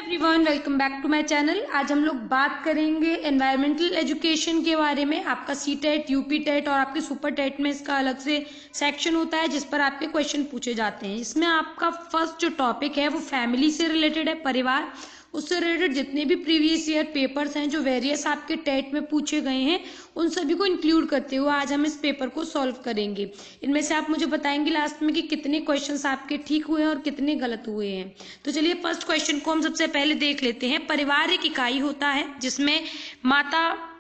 Everyone, welcome back to my channel. आज हम लोग बात करेंगे एनवायरमेंटल एजुकेशन के बारे में। आपका सी टेट, यूपी टेट और आपके सुपर टेट में इसका अलग से सेक्शन होता है जिस पर आपके क्वेश्चन पूछे जाते हैं। इसमें आपका फर्स्ट जो टॉपिक है वो फैमिली से रिलेटेड है, परिवार। उससे रिलेटेड जितने भी प्रीवियस ईयर पेपर्स हैं जो वेरियस आपके टेट में पूछे गए हैं उन सभी को इंक्लूड करते हुए आज हम इस पेपर को सॉल्व करेंगे। इनमें से आप मुझे बताएंगे लास्ट में कि कितने क्वेश्चंस आपके ठीक हुए हैं और कितने गलत हुए हैं। तो चलिए फर्स्ट क्वेश्चन को हम सबसे पहले देख लेते हैं। परिवार एक इकाई होता है जिसमें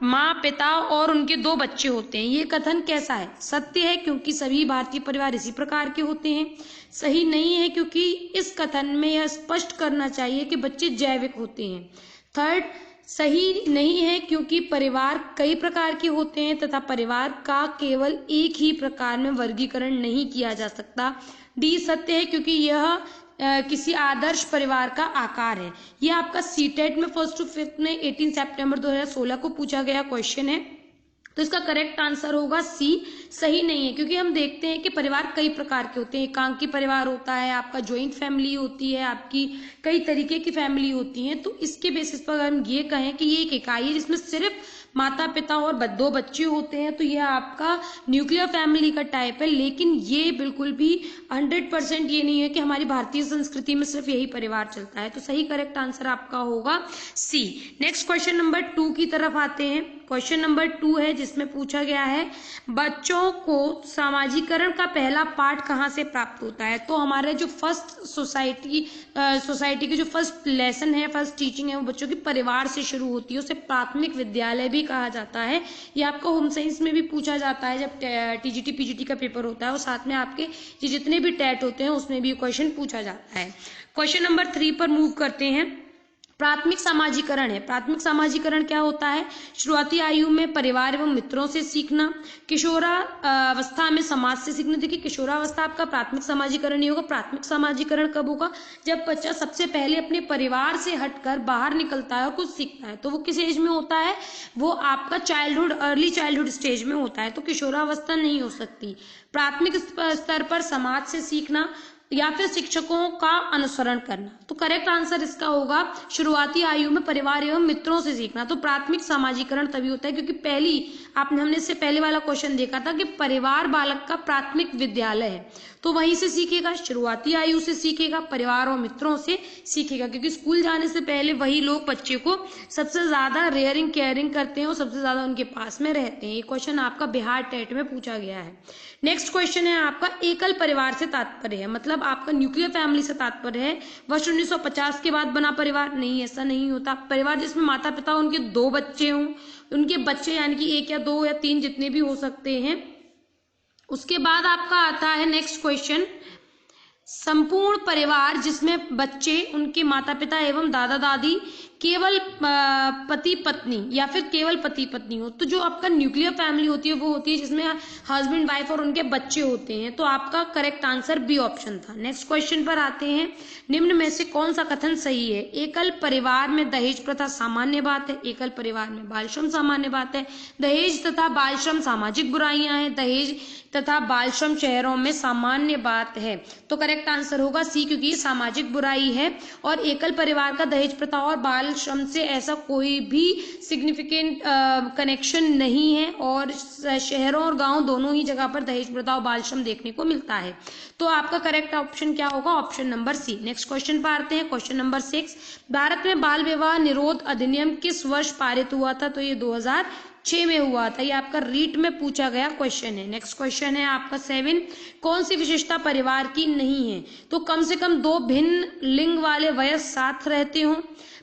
माँ, पिता और उनके 2 बच्चे होते हैं। ये कथन कैसा है? सत्य है क्योंकि सभी भारतीय परिवार इसी प्रकार के होते हैं। सही नहीं है क्योंकि इस कथन में यह स्पष्ट करना चाहिए कि बच्चे जैविक होते हैं। थर्ड, सही नहीं है क्योंकि परिवार कई प्रकार के होते हैं तथा परिवार का केवल एक ही प्रकार में वर्गीकरण नहीं किया जा सकता। डी, सत्य है क्योंकि यह किसी आदर्श परिवार का आकार है। यह आपका सीटेट में फर्स्ट टू फिफ्थ में 18 सितंबर 2016 को पूछा गया क्वेश्चन है। तो इसका करेक्ट आंसर होगा सी, सही नहीं है क्योंकि हम देखते हैं कि परिवार कई प्रकार के होते हैं। एकांकी परिवार होता है, आपका ज्वाइंट फैमिली होती है, आपकी कई तरीके की फैमिली होती है। तो इसके बेसिस पर हम ये कहें कि ये एक इकाई है जिसमें सिर्फ माता पिता और 2 बच्चे होते हैं तो यह आपका न्यूक्लियर फैमिली का टाइप है। लेकिन ये बिल्कुल भी 100% ये नहीं है कि हमारी भारतीय संस्कृति में सिर्फ यही परिवार चलता है। तो सही करेक्ट आंसर आपका होगा सी। नेक्स्ट क्वेश्चन नंबर 2 की तरफ आते हैं। क्वेश्चन नंबर 2 है जिसमें पूछा गया है बच्चों को समाजीकरण का पहला पाठ कहाँ से प्राप्त होता है। तो हमारे जो फर्स्ट सोसाइटी की जो फर्स्ट लेसन है, फर्स्ट टीचिंग है, वो बच्चों की परिवार से शुरू होती है। उसे प्राथमिक विद्यालय भी कहा जाता है। ये आपको होम साइंस में भी पूछा जाता है जब टीजीटी पीजीटी का पेपर होता है और साथ में आपके ये जितने भी टेट होते हैं उसमें भी क्वेश्चन पूछा जाता है। क्वेश्चन नंबर 3 पर मूव करते हैं। प्राथमिक समाजीकरण है। प्राथमिक क्या होता है? शुरुआती आयु में परिवार एवं मित्रों से सीखना, किशोरावस्था में समाज से सीखना। देखिए किशोरावस्था आपका प्राथमिक समाजीकरण नहीं होगा। प्राथमिक समाजीकरण कब होगा? जब बच्चा सबसे पहले अपने परिवार से हटकर बाहर निकलता है और कुछ सीखता है। तो वो किस एज में होता है? वो आपका अर्ली चाइल्डहुड स्टेज में होता है। तो किशोरावस्था नहीं हो सकती। प्राथमिक स्तर पर समाज से सीखना या फिर शिक्षकों का अनुसरण करना। तो करेक्ट आंसर इसका होगा शुरुआती आयु में परिवार एवं मित्रों से सीखना। तो प्राथमिक समाजीकरण तभी होता है क्योंकि हमने इससे पहले वाला क्वेश्चन देखा था कि परिवार बालक का प्राथमिक विद्यालय है। तो वहीं से सीखेगा, शुरुआती आयु से सीखेगा, परिवार और मित्रों से सीखेगा क्योंकि स्कूल जाने से पहले वही लोग बच्चे को सबसे ज्यादा रेयरिंग केयरिंग करते हैं और सबसे ज्यादा उनके पास में रहते हैं। ये क्वेश्चन आपका बिहार टेट में पूछा गया है। नेक्स्ट क्वेश्चन है आपका एकल परिवार से तात्पर्य है, मतलब आपका न्यूक्लियर फैमिली से तात्पर्य है वर्ष 1950 के बाद बना परिवार। नहीं, ऐसा नहीं होता। परिवार जिसमें माता पिता उनके 2 बच्चे हों, उनके बच्चे यानी कि 1 या 2 या 3 जितने भी हो सकते हैं। उसके बाद आपका आता है नेक्स्ट क्वेश्चन, संपूर्ण परिवार जिसमें बच्चे, उनके माता पिता एवं दादा दादी, केवल पति पत्नी या फिर केवल पति पत्नी हो। तो जो आपका न्यूक्लियर फैमिली होती है वो होती है जिसमें हस्बैंड वाइफ और उनके बच्चे होते हैं। तो आपका करेक्ट आंसर बी ऑप्शन था। नेक्स्ट क्वेश्चन पर आते हैं। निम्न में से कौन सा कथन सही है? एकल परिवार में दहेज प्रथा सामान्य बात है। एकल परिवार में बाल श्रम सामान्य बात है। दहेज तथा बाल श्रम सामाजिक बुराइयां हैं। दहेज तथा बाल श्रम शहरों में सामान्य बात है। तो करेक्ट आंसर होगा सी क्योंकि ये सामाजिक बुराई है और एकल परिवार का दहेज प्रथा और बाल श्रम से ऐसा कोई भी सिग्निफिकेंट कनेक्शन नहीं है और शहरों और गांव दोनों ही जगह पर दहेज प्रथा और बाल श्रम देखने को मिलता है। तो आपका करेक्ट ऑप्शन क्या होगा? Option number C. Next question पर आते हैं। क्वेश्चन नंबर 6, भारत में बाल विवाह निरोध अधिनियम किस वर्ष पारित हुआ था? तो ये 2006 में हुआ था। ये आपका रीट में पूछा गया क्वेश्चन है। नेक्स्ट क्वेश्चन है आपका 7, कौन सी विशेषता परिवार की नहीं है? तो कम से कम 2 भिन्न लिंग वाले वयस्क साथ रहते हो,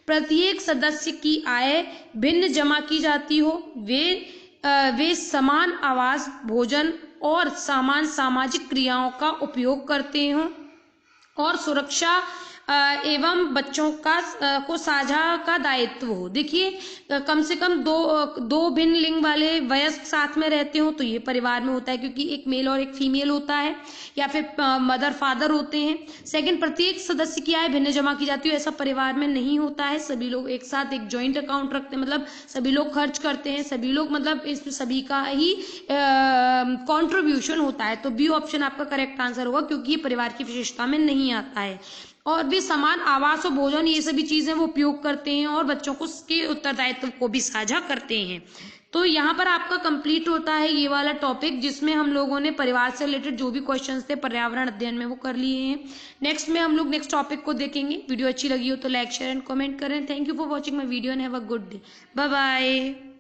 प्रत्येक सदस्य की आय भिन्न जमा की जाती हो, वे समान आवास, भोजन और समान सामाजिक क्रियाओं का उपयोग करते हो और सुरक्षा एवं बच्चों को साझा का दायित्व हो। देखिए कम से कम दो भिन्न लिंग वाले वयस्क साथ में रहते हो तो ये परिवार में होता है क्योंकि एक मेल और एक फीमेल होता है या फिर मदर फादर होते हैं। सेकंड, प्रत्येक सदस्य की आय भिन्न जमा की जाती है, ऐसा परिवार में नहीं होता है। सभी लोग एक साथ एक जॉइंट अकाउंट रखते हैं, मतलब सभी लोग खर्च करते हैं, सभी लोग मतलब इसमें सभी का ही कॉन्ट्रीब्यूशन होता है। तो बी ऑप्शन आपका करेक्ट आंसर होगा क्योंकि ये परिवार की विशेषता में नहीं आता है। और भी समान आवास और भोजन ये सभी चीजें वो उपयोग करते हैं और बच्चों को उसके उत्तरदायित्व को भी साझा करते हैं। तो यहाँ पर आपका कंप्लीट होता है ये वाला टॉपिक, जिसमें हम लोगों ने परिवार से रिलेटेड जो भी क्वेश्चंस थे पर्यावरण अध्ययन में वो कर लिए हैं। नेक्स्ट में हम लोग नेक्स्ट टॉपिक को देखेंगे। वीडियो अच्छी लगी हो तो लाइक शेयर एंड कमेंट करें। Thank you for watching my video and have a good day. Bye bye.